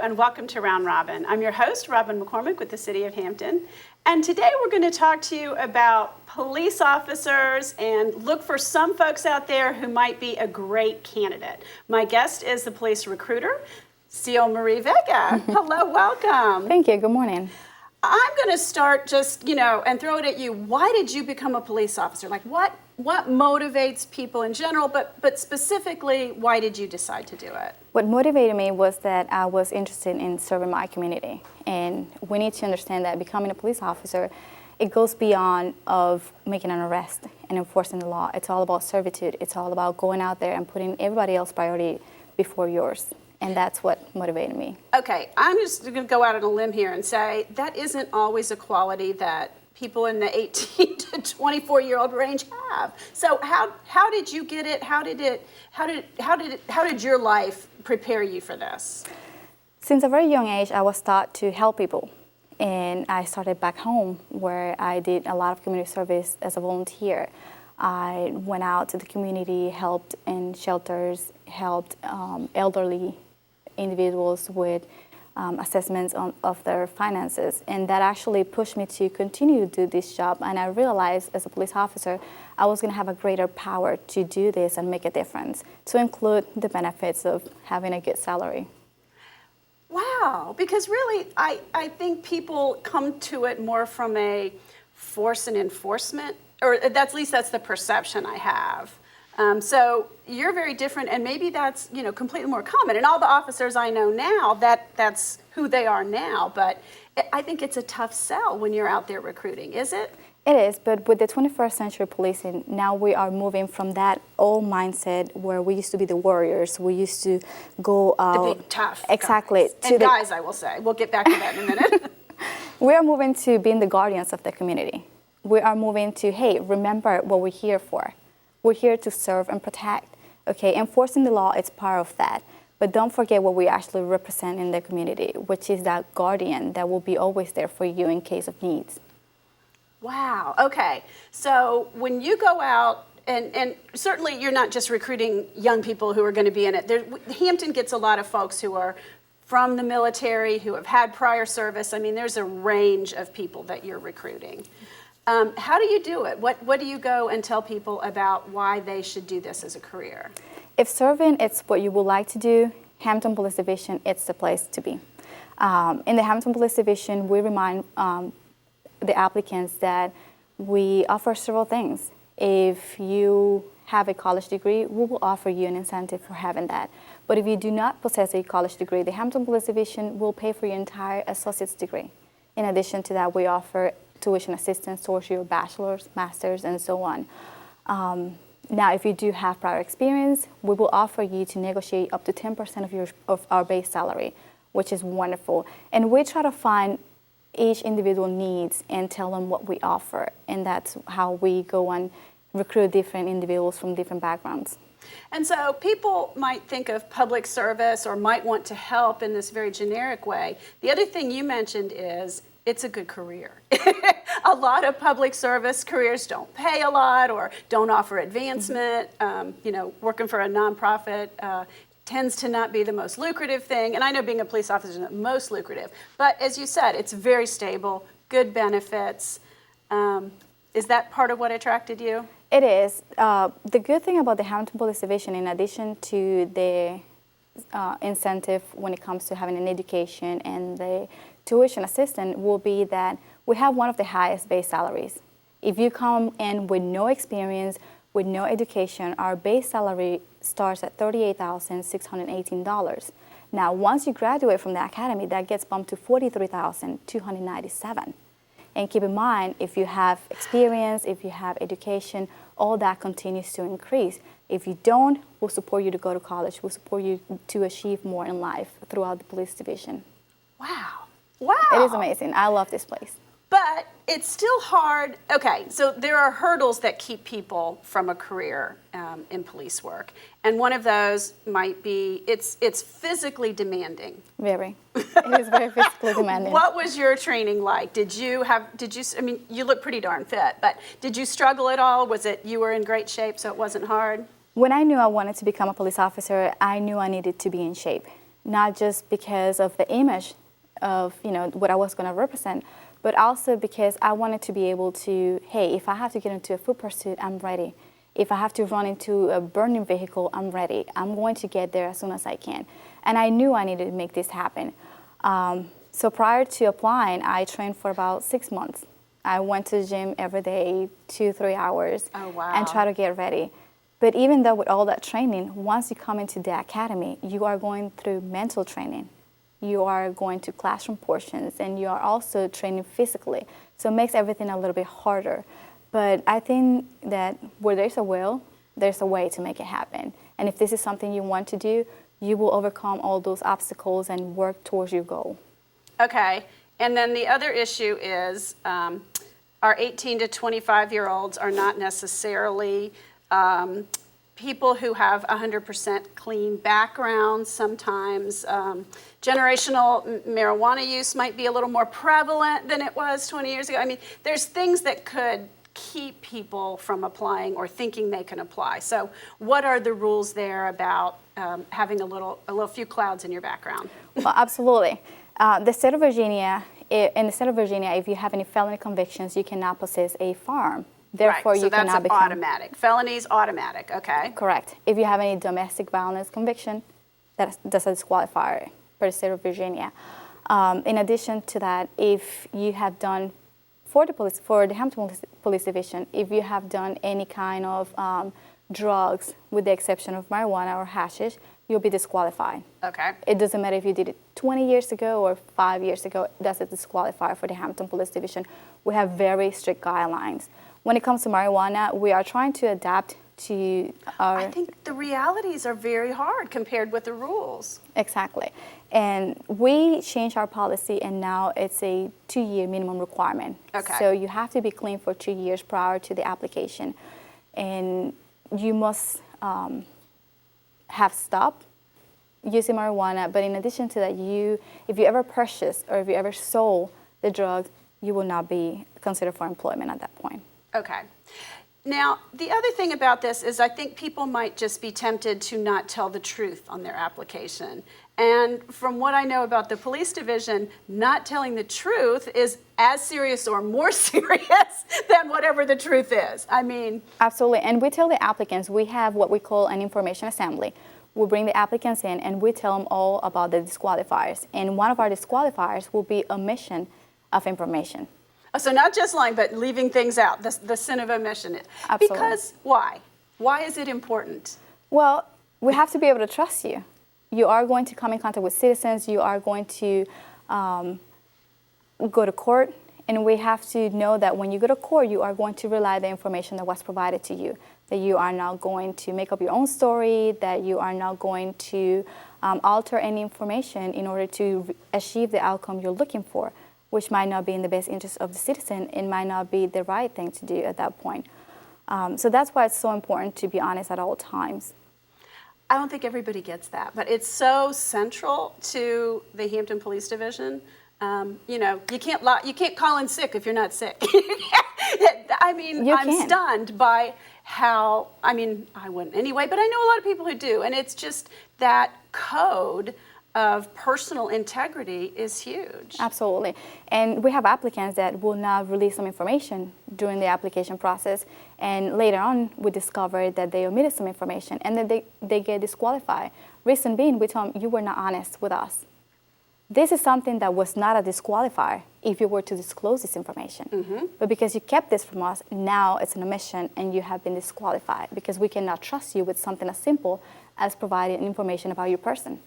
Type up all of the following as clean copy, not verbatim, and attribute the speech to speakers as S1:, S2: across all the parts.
S1: and welcome to Round Robin. I'm your host, Robin McCormick with the City of Hampton. And today we're going to talk to you about police officers and look for some folks out there who might be a great candidate. My guest is the police recruiter, Xiolmarie Vega. Hello, welcome.
S2: Thank you. Good morning.
S1: I'm going to start just, and throw it at you. Why did you become a police officer? Like what motivates people in general, but specifically, why did you decide to do it?
S2: What motivated me was that I was interested in serving my community. And we need to understand that becoming a police officer, it goes beyond of making an arrest and enforcing the law. It's all about servitude. It's all about going out there and putting everybody else's priority before yours. And that's what motivated me.
S1: Okay, I'm just going to go out on a limb here and say that isn't always a quality that people in the 18 to 24-year-old range have. So how did you get it? How did your life prepare you for this?
S2: Since a very young age, I was taught to help people. And I started back home where I did a lot of community service as a volunteer. I went out to the community, helped in shelters, helped elderly individuals with assessments of their finances, and that actually pushed me to continue to do this job. And I realized as a police officer, I was going to have a greater power to do this and make a difference, to include the benefits of having a good salary.
S1: Wow, because really, I think people come to it more from a force and enforcement, or at least that's the perception I have. So you're very different, and maybe that's completely more common. And all the officers I know now, that's who they are now. But I think it's a tough sell when you're out there recruiting, is it?
S2: It is, but with the 21st century policing, now we are moving from that old mindset where we used to be the warriors. We used to go
S1: the big tough
S2: exactly
S1: guys. And guys, I will say. We'll get back to that in a minute.
S2: We are moving to being the guardians of the community. We are moving to, hey, remember what we're here for. We're here to serve and protect. Okay, enforcing the law is part of that. But don't forget what we actually represent in the community, which is that guardian that will be always there for you in case of needs.
S1: Wow, okay. So when you go out, and certainly you're not just recruiting young people who are going to be in it. Hampton gets a lot of folks who are from the military, who have had prior service. I mean, there's a range of people that you're recruiting. How do you do it? What do you go and tell people about why they should do this as a career?
S2: If serving is what you would like to do, Hampton Police Division, it's the place to be. In the Hampton Police Division, we remind the applicants that we offer several things. If you have a college degree, we will offer you an incentive for having that. But if you do not possess a college degree, the Hampton Police Division will pay for your entire associate's degree. In addition to that, we offer tuition assistance towards your bachelor's, master's, and so on. Now, if you do have prior experience, we will offer you to negotiate up to 10% of our base salary, which is wonderful. And we try to find each individual needs and tell them what we offer. And that's how we go and recruit different individuals from different backgrounds.
S1: And so people might think of public service or might want to help in this very generic way. The other thing you mentioned is it's a good career. A lot of public service careers don't pay a lot or don't offer advancement. Working for a nonprofit tends to not be the most lucrative thing. And I know being a police officer is not most lucrative. But as you said, it's very stable, good benefits. Is that part of what attracted you?
S2: It is. The good thing about the Hampton Police Division, in addition to the incentive when it comes to having an education and the tuition assistance, will be that we have one of the highest base salaries. If you come in with no experience, with no education, our base salary starts at $38,618. Now, once you graduate from the academy, that gets bumped to $43,297. And keep in mind, if you have experience, if you have education, all that continues to increase. If you don't, we'll support you to go to college. We'll support you to achieve more in life throughout the police division.
S1: Wow. Wow.
S2: It is amazing. I love this place.
S1: But it's still hard. Okay, so there are hurdles that keep people from a career in police work. And one of those might be it's physically demanding.
S2: Very. It is very physically demanding.
S1: What was your training like? You look pretty darn fit, but did you struggle at all? Was it you were in great shape so it wasn't hard?
S2: When I knew I wanted to become a police officer, I knew I needed to be in shape. not just because of the image of what I was going to represent, but also because I wanted to be able to, hey, if I have to get into a foot pursuit, I'm ready. If I have to run into a burning vehicle, I'm ready. I'm going to get there as soon as I can. And I knew I needed to make this happen. So prior to applying, I trained for about 6 months. I went to the gym every day, 2-3 hours,
S1: Oh, wow.
S2: and try to get ready. But even though with all that training, once you come into the academy, you are going through mental training. You are going to classroom portions, and you are also training physically. So it makes everything a little bit harder. But I think that where there's a will, there's a way to make it happen. And if this is something you want to do, you will overcome all those obstacles and work towards your goal.
S1: Okay. And then the other issue is our 18 to 25-year-olds are not necessarily people who have 100% clean backgrounds. Sometimes generational marijuana use might be a little more prevalent than it was 20 years ago. I mean, there's things that could keep people from applying or thinking they can apply. So what are the rules there about having a few clouds in your background?
S2: Well, absolutely. The state of Virginia, in the state of Virginia, if you have any felony convictions, you cannot possess a firearm. Therefore,
S1: right, so
S2: you
S1: that's
S2: cannot become
S1: automatic. Felonies, automatic, okay.
S2: Correct. If you have any domestic violence conviction, that's a disqualifier for the state of Virginia. In addition to that, if you have done for the Hampton Police Division, if you have done any kind of drugs, with the exception of marijuana or hashish, you'll be disqualified.
S1: Okay.
S2: It doesn't matter if you did it 20 years ago or 5 years ago, that's a disqualifier for the Hampton Police Division. We have very strict guidelines. When it comes to marijuana, we are trying to adapt to our...
S1: I think the realities are very hard compared with the rules.
S2: Exactly. And we changed our policy, and now it's a 2-year minimum requirement.
S1: Okay.
S2: So you have to be clean for 2 years prior to the application. And you must have stopped using marijuana. But in addition to that, if you ever purchase or if you ever sold the drug, you will not be considered for employment at that point.
S1: Okay. Now, the other thing about this is I think people might just be tempted to not tell the truth on their application. And from what I know about the police division, not telling the truth is as serious or more serious than whatever the truth is. I mean...
S2: Absolutely. And we tell the applicants, we have what we call an information assembly. We bring the applicants in and we tell them all about the disqualifiers. And one of our disqualifiers will be omission of information.
S1: So not just lying, but leaving things out, the sin of omission.
S2: Absolutely.
S1: Because why? Why is it important?
S2: Well, we have to be able to trust you. You are going to come in contact with citizens. You are going to go to court. And we have to know that when you go to court, you are going to rely on the information that was provided to you, that you are not going to make up your own story, that you are not going to alter any information in order to achieve the outcome you're looking for, which might not be in the best interest of the citizen. It might not be the right thing to do at that point. So that's why it's so important to be honest at all times.
S1: I don't think everybody gets that, but it's so central to the Hampton Police Division. You know, you can't lie, you can't call in sick if you're not sick. I mean, I'm stunned by how, I mean, I wouldn't anyway, but I know a lot of people who do, and it's just that code of personal integrity is huge.
S2: Absolutely. And we have applicants that will not release some information during the application process, and later on we discover that they omitted some information and then they get disqualified. Reason being, we tell them, you were not honest with us. This is something that was not a disqualifier if you were to disclose this information. Mm-hmm. But because you kept this from us, now it's an omission and you have been disqualified because we cannot trust you with something as simple as providing information about your person.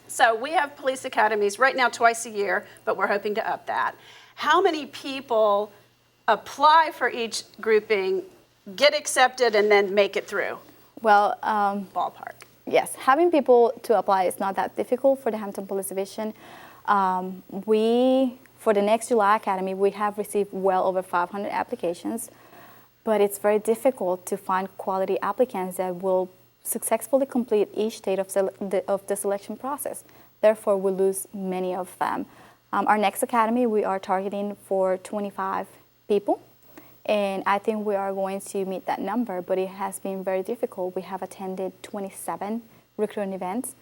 S1: So we have police academies right now twice a year, but we're hoping to up that. How many people apply for each grouping, get accepted, and then make it through?
S2: Well,
S1: ballpark.
S2: Yes, having people to apply is not that difficult for the Hampton Police Division. For the next July Academy, we have received well over 500 applications, but it's very difficult to find quality applicants that will successfully complete each stage of the selection process. Therefore, we lose many of them. Our next Academy, we are targeting for 25 people, and I think we are going to meet that number, but it has been very difficult. We have attended 27 recruiting events.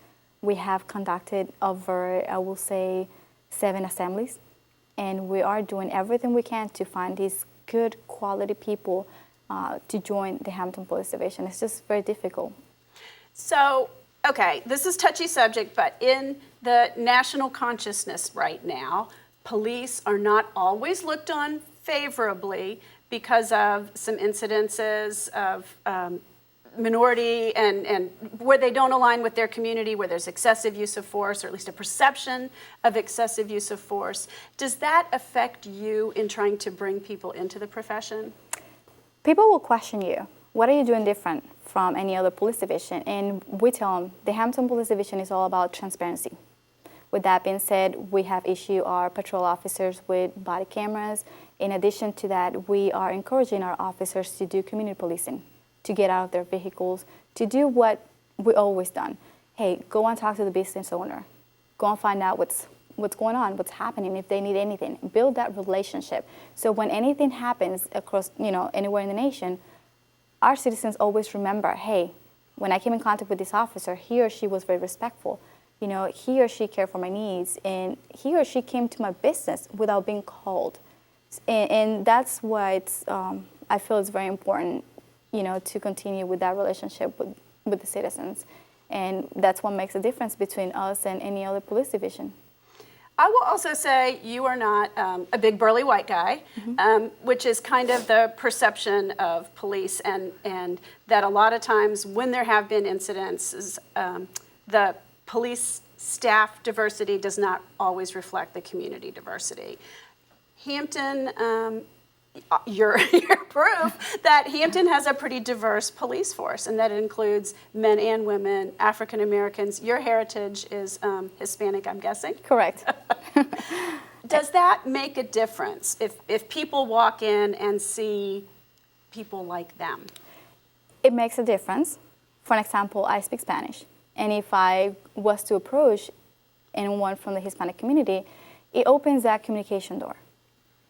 S2: We have conducted over, I will say, 7 assemblies, and we are doing everything we can to find these good quality people to join the Hampton Police Division. It's just very difficult.
S1: So, okay, this is touchy subject, but in the national consciousness right now, police are not always looked on favorably because of some incidences of minority and where they don't align with their community, where there's excessive use of force, or at least a perception of excessive use of force. Does that affect you in trying to bring people into the profession?
S2: People will question you. What are you doing different from any other police division? And we tell them the Hampton Police Division is all about transparency. With that being said, we have issued our patrol officers with body cameras. In addition to that, we are encouraging our officers to do community policing, to get out of their vehicles, to do what we always done. Hey, go and talk to the business owner. Go and find out what's going on, what's happening, if they need anything. Build that relationship. So when anything happens across, anywhere in the nation, our citizens always remember, hey, when I came in contact with this officer, he or she was very respectful. He or she cared for my needs, and he or she came to my business without being called. And that's why I feel it's very important, to continue with that relationship with the citizens. And that's what makes a difference between us and any other police division.
S1: I will also say you are not a big burly white guy, which is kind of the perception of police, and that a lot of times when there have been incidents, the police staff diversity does not always reflect the community diversity. Hampton, you're proof that Hampton has a pretty diverse police force, and that it includes men and women, African Americans. Your heritage is Hispanic, I'm guessing?
S2: Correct.
S1: Does that make a difference if people walk in and see people like them?
S2: It makes a difference. For an example, I speak Spanish. And if I was to approach anyone from the Hispanic community, it opens that communication door.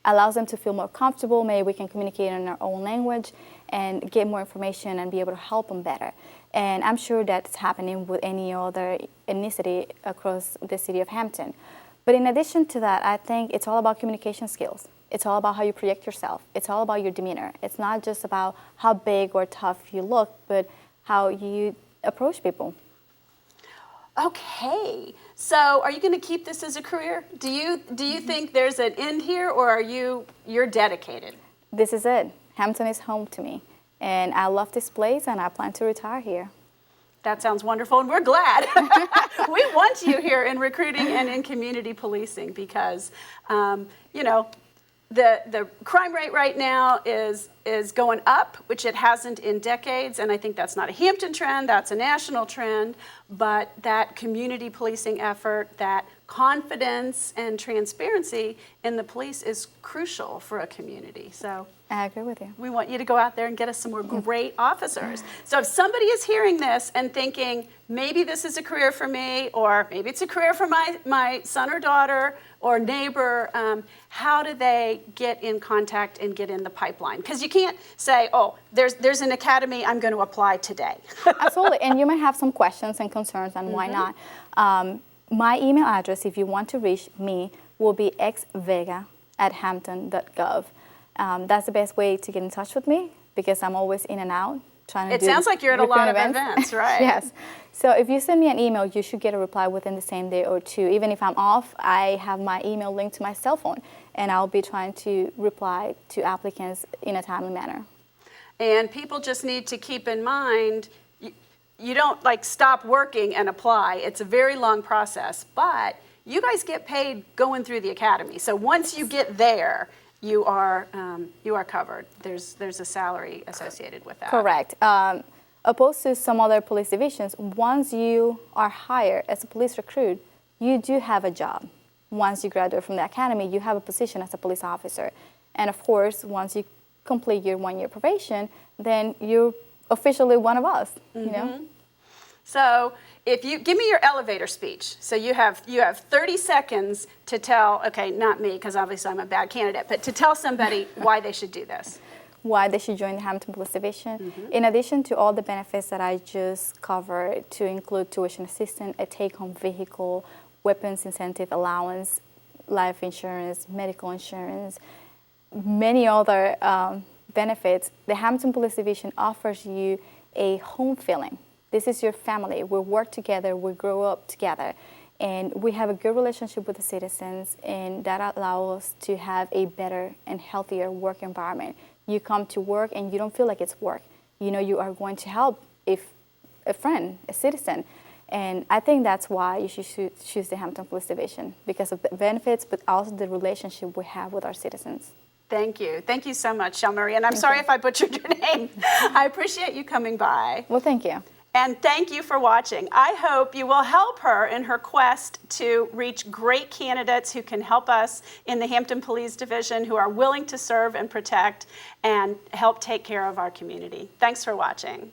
S2: Allows them to feel more comfortable. Maybe we can communicate in our own language and get more information and be able to help them better. And I'm sure that's happening with any other ethnicity across the city of Hampton. But in addition to that, I think it's all about communication skills. It's all about how you project yourself. It's all about your demeanor. It's not just about how big or tough you look, but how you approach people.
S1: Okay, so are you going to keep this as a career? Do you think there's an end here, or you're dedicated?
S2: This is it. Hampton is home to me, and I love this place, and I plan to retire here.
S1: That sounds wonderful, and we're glad. We want you here in recruiting and in community policing because, the crime rate right now is going up, which it hasn't in decades, and I think that's not a Hampton trend, that's a national trend, but that community policing effort, that confidence and transparency in the police is crucial for a community. So
S2: I agree with you.
S1: we want you to go out there and get us some more great officers. So if somebody is hearing this and thinking, maybe this is a career for me, or maybe it's a career for my son or daughter or neighbor, how do they get in contact and get in the pipeline? Because you can't say, oh, there's an academy, I'm going to apply today.
S2: Absolutely, and you might have some questions and concerns, and why not? My email address, if you want to reach me, will be xvega@hampton.gov. That's the best way to get in touch with me because I'm always in and out trying to do.
S1: It sounds like you're at a lot of events, right?
S2: Yes. So if you send me an email, you should get a reply within the same day or two. Even if I'm off, I have my email linked to my cell phone, and I'll be trying to reply to applicants in a timely manner.
S1: And people just need to keep in mind, you don't stop working and apply. It's a very long process, but you guys get paid going through the academy. So once you get there, you are covered. There's a salary associated with that.
S2: Correct. Opposed to some other police divisions, once you are hired as a police recruit, you do have a job. Once you graduate from the academy, you have a position as a police officer. And of course, once you complete your 1-year probation, then you're officially one of us, you know?
S1: So if you give me your elevator speech. So you have 30 seconds to tell, okay, not me, because obviously I'm a bad candidate, but to tell somebody why they should do this.
S2: why they should join the Hampton Police Division. In addition to all the benefits that I just covered, to include tuition assistance, a take-home vehicle, weapons incentive allowance, life insurance, medical insurance, many other benefits, the Hampton Police Division offers you a home feeling. This is your family. We work together, we grow up together, and we have a good relationship with the citizens, and that allows us to have a better and healthier work environment. You come to work and you don't feel like it's work. You know you are going to help a friend, a citizen. And I think that's why you should choose the Hampton Police Division, because of the benefits, but also the relationship we have with our citizens.
S1: Thank you. Thank you so much, Xiolmarie. And I'm sorry if I butchered your name. I appreciate you coming by.
S2: Well, thank you.
S1: And thank you for watching. I hope you will help her in her quest to reach great candidates who can help us in the Hampton Police Division, who are willing to serve and protect and help take care of our community. Thanks for watching.